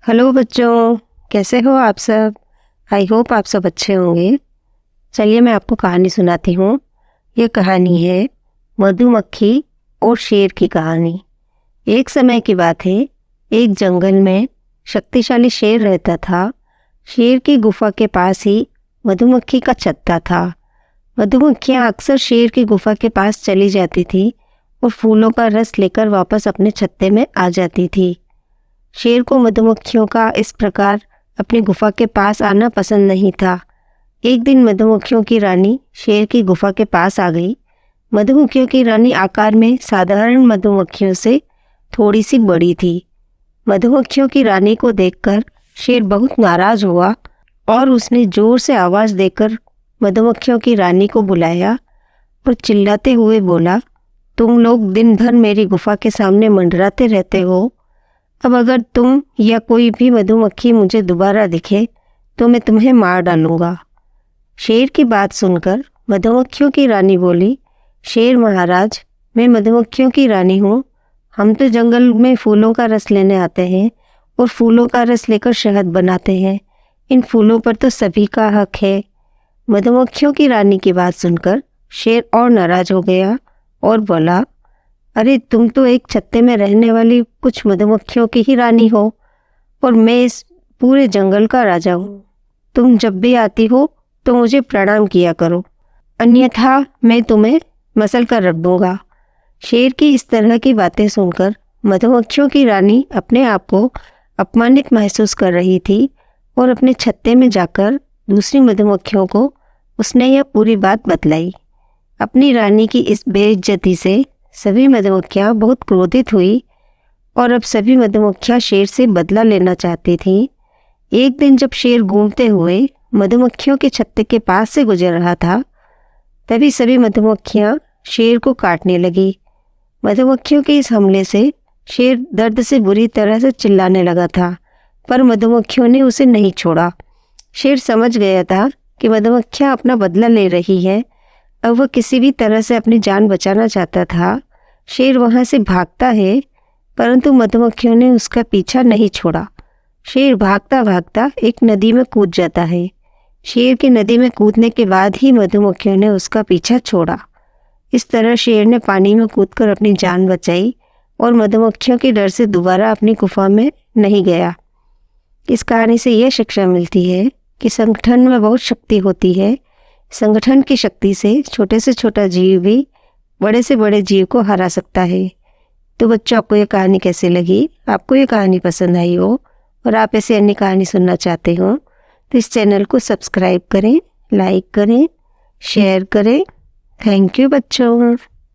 Hello बच्चों, कैसे हो आप सब। आई होप आप सब अच्छे होंगे। चलिए मैं आपको कहानी सुनाती हूँ। ये कहानी है मधुमक्खी और शेर की कहानी। एक समय की बात है, एक जंगल में शक्तिशाली शेर रहता था। शेर की गुफा के पास ही मधुमक्खी का छत्ता था। मधुमक्खियाँ अक्सर शेर की गुफा के पास चली जाती थी और फूलों का रस लेकर वापस अपने छत्ते में आ जाती थी। शेर को मधुमक्खियों का इस प्रकार अपनी गुफा के पास आना पसंद नहीं था। एक दिन मधुमक्खियों की रानी शेर की गुफा के पास आ गई। मधुमक्खियों की रानी आकार में साधारण मधुमक्खियों से थोड़ी सी बड़ी थी। मधुमक्खियों की रानी को देखकर शेर बहुत नाराज हुआ और उसने जोर से आवाज़ देकर मधुमक्खियों की रानी को बुलाया और चिल्लाते हुए बोला, तुम लोग दिन भर मेरी गुफा के सामने मंडराते रहते हो। अब अगर तुम या कोई भी मधुमक्खी मुझे दोबारा दिखे तो मैं तुम्हें मार डालूंगा। शेर की बात सुनकर मधुमक्खियों की रानी बोली, शेर महाराज, मैं मधुमक्खियों की रानी हूँ। हम तो जंगल में फूलों का रस लेने आते हैं और फूलों का रस लेकर शहद बनाते हैं। इन फूलों पर तो सभी का हक है। मधुमक्खियों की रानी की बात सुनकर शेर और नाराज हो गया और बोला, अरे तुम तो एक छत्ते में रहने वाली कुछ मधुमक्खियों की ही रानी हो और मैं इस पूरे जंगल का राजा हूँ। तुम जब भी आती हो तो मुझे प्रणाम किया करो, अन्यथा मैं तुम्हें मसल कर रख दूंगा। शेर की इस तरह की बातें सुनकर मधुमक्खियों की रानी अपने आप को अपमानित महसूस कर रही थी और अपने छत्ते में जाकर दूसरी मधुमक्खियों को उसने यह पूरी बात बतलाई। अपनी रानी की इस बेइज्जती से सभी मधुमक्खियाँ बहुत क्रोधित हुई और अब सभी मधुमक्खियाँ शेर से बदला लेना चाहती थीं। एक दिन जब शेर घूमते हुए मधुमक्खियों के छत्ते के पास से गुजर रहा था, तभी सभी मधुमक्खियाँ शेर को काटने लगी। मधुमक्खियों के इस हमले से शेर दर्द से बुरी तरह से चिल्लाने लगा था, पर मधुमक्खियों ने उसे नहीं छोड़ा। शेर समझ गया था कि मधुमक्खियाँ अपना बदला ले रही है। अब वह किसी भी तरह से अपनी जान बचाना चाहता था। शेर वहाँ से भागता है, परंतु मधुमक्खियों ने उसका पीछा नहीं छोड़ा। शेर भागता भागता एक नदी में कूद जाता है। शेर के नदी में कूदने के बाद ही मधुमक्खियों ने उसका पीछा छोड़ा। इस तरह शेर ने पानी में कूदकर अपनी जान बचाई और मधुमक्खियों के डर से दोबारा अपनी गुफा में नहीं गया। इस कहानी से यह शिक्षा मिलती है कि संगठन में बहुत शक्ति होती है। संगठन की शक्ति से छोटा जीव भी बड़े से बड़े जीव को हरा सकता है। तो बच्चों, आपको ये कहानी कैसी लगी? आपको ये कहानी पसंद आई हो और आप ऐसी अन्य कहानी सुनना चाहते हो तो इस चैनल को सब्सक्राइब करें, लाइक करें, शेयर करें। थैंक यू बच्चों।